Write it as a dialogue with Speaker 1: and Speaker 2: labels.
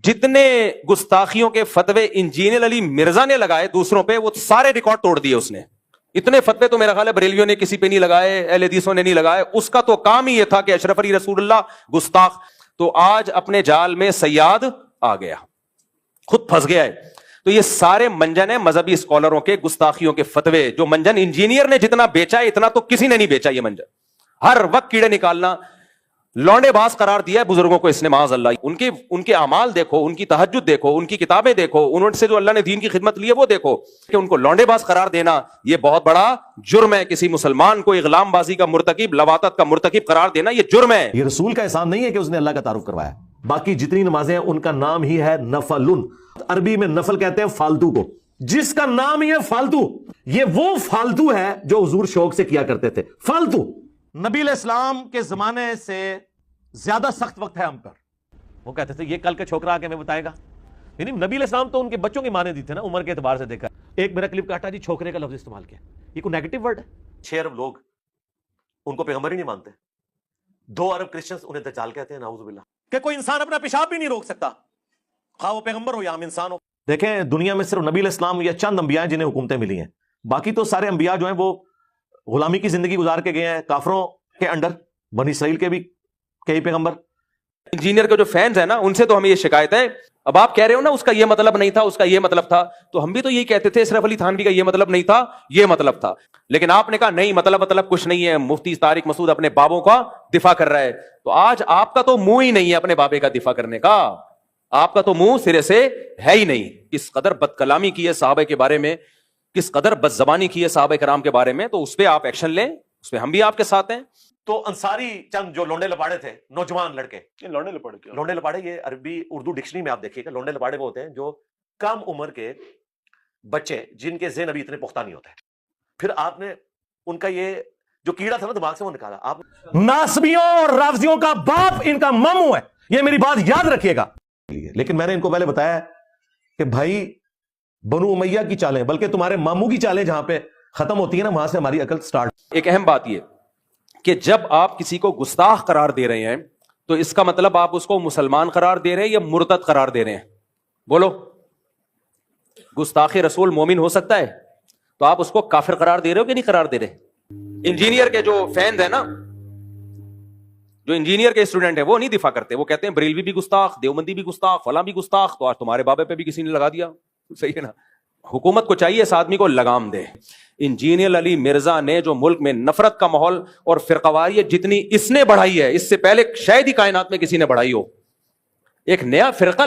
Speaker 1: جتنے گستاخیوں کے فتوے انجینئر علی مرزا نے لگائے دوسروں پہ وہ سارے ریکارڈ توڑ دیے اس نے. اتنے فتوے تو میرا خیال ہے بریلویوں نے کسی پہ نہیں لگائے, اہل حدیثوں نے نہیں لگائے. اس کا تو کام ہی یہ تھا کہ اشرف علی رسول اللہ گستاخ. تو آج اپنے جال میں سیاد آ گیا, خود پھنس گیا ہے. تو یہ سارے منجن ہیں مذہبی اسکالروں کے گستاخیوں کے فتوے. جو منجن انجینئر نے جتنا بیچا ہے اتنا تو کسی نے نہیں بیچا. یہ منجن ہر وقت کیڑے نکالنا, لونڈے باز قرار دیا ہے بزرگوں کو اس نے معاذ اللہ. ان کے اعمال دیکھو, ان کی تہجد دیکھو, ان کی کتابیں دیکھو, انہوں سے جو اللہ نے دین کی خدمت لی ہے وہ دیکھو. کہ ان کو لونڈے باز قرار دینا یہ بہت بڑا جرم ہے. کسی مسلمان کو اغلام بازی کا مرتکب, لواطت کا مرتکب قرار دینا یہ جرم ہے.
Speaker 2: یہ رسول کا احسان نہیں ہے کہ اس نے اللہ کا تعارف کروایا. باقی جتنی نمازیں ہیں ان کا نام ہی ہے نفل. عربی میں نفل کہتے ہیں فالتو کو. جس کا نام ہی ہے فالتو, یہ وہ فالتو ہے جو حضور شوق سے کیا کرتے تھے. فالتو.
Speaker 3: نبی علیہ السلام کے زمانے سے زیادہ سخت وقت ہے ہم پر. وہ کہتے تھے یہ کل کا چھوکرا آ کے ہمیں بتائے گا. یعنی نبی علیہ السلام تو ان کے بچوں کی مانے دی تھے نا عمر کے اعتبار سے دیکھا. ایک میرا کلپ کاٹا جی چھوکرے کا لفظ استعمال کیا, یہ کوئی نیگیٹو ورڈ ہے؟ 6 ارب لوگ ان کو پیغمبر ہی نہیں مانتے. 2 ارب کرسچنز انہیں دجال کہتے ہیں نعوذ باللہ. کہ کوئی انسان اپنا پیشاب بھی نہیں روک سکتا, خواہ وہ پیغمبر ہو یا عام انسان ہو.
Speaker 2: دیکھیں دنیا میں صرف نبی علیہ السلام یا چند انبیاء ہیں جنہیں حکومتیں ملی ہیں. باقی تو سارے انبیاء جو ہیں وہ غلامی کی زندگی گزار کے گئے ہیں کافروں کے انڈر. بنی اسرائیل کے بھی کئی پیغمبر.
Speaker 1: انجینئر کے جو فینز ہیں نا ان سے تو ہمیں یہ شکایت ہے. اب آپ کہہ رہے ہو نا اس کا یہ مطلب نہیں تھا, اس کا یہ مطلب تھا, تو ہم بھی تو یہی کہتے تھے اشرف علی تھانوی کا یہ مطلب نہیں تھا, یہ مطلب تھا. لیکن آپ نے کہا نہیں مطلب کچھ نہیں ہے, مفتی طارق مسعود اپنے بابوں کا دفاع کر رہا ہے. تو آج آپ کا تو منہ ہی نہیں ہے اپنے بابے کا دفاع کرنے کا. آپ کا تو منہ سرے سے ہے ہی نہیں. کس قدر بد کلامی کی ہے صحابہ کے بارے میں, کس قدر بد زبانی کی ہے صحابہ کرام کے بارے میں, تو اس پہ آپ ایکشن لیں, اس پہ ہم بھی آپ کے ساتھ ہیں.
Speaker 3: تو انصاری چند جو لونڈے لپاڑے تھے, نوجوان لڑکے, لونڈے لپاڑے یہ عربی اردو ڈکشنری میں آپ دیکھیے گا, لونڈے لپاڑے وہ ہوتے ہیں جو کم عمر کے بچے جن کے ذہن ابھی اتنے پختہ نہیں ہوتے. پھر آپ نے ان کا یہ جو کیڑا تھا نا دماغ سے وہ نکالا. آپ
Speaker 2: ناسبیوں اور رافضیوں کا باپ ان کا ماموں ہے, یہ میری بات یاد رکھیے گا. لیکن میں نے ان کو پہلے بتایا کہ بھائی بنو امیہ کی چالیں, بلکہ تمہارے ماموں کی چالیں جہاں پہ ختم ہوتی ہیں نا وہاں سے ہماری عقل سٹارٹ.
Speaker 1: ایک اہم بات یہ کہ جب آپ کسی کو گستاخ قرار دے رہے ہیں تو اس کا مطلب آپ اس کو مسلمان قرار دے رہے ہیں یا مرتد قرار دے رہے ہیں؟ بولو. گستاخ رسول مومن ہو سکتا ہے, تو آپ اس کو کافر قرار دے رہے ہو کہ نہیں قرار دے رہے؟ انجینئر کے جو فینز ہیں نا, جو انجینئر کے اسٹوڈنٹ ہیں وہ نہیں دفاع کرتے, وہ کہتے ہیں بریلوی بھی گستاخ, دیوبندی بھی گستاخ, فلاں بھی گستاخ. تو آج تمہارے بابے پہ بھی کسی نے لگا دیا. صحیح ہے نا. حکومت کو چاہیے اس آدمی کو لگام دے. انجینئر علی مرزا نے جو ملک میں نفرت کا ماحول اور فرقواریت جتنی اس نے بڑھائی ہے, اس سے پہلے شاید ہی کائنات میں کسی نے بڑھائی ہو. ایک نیا فرقہ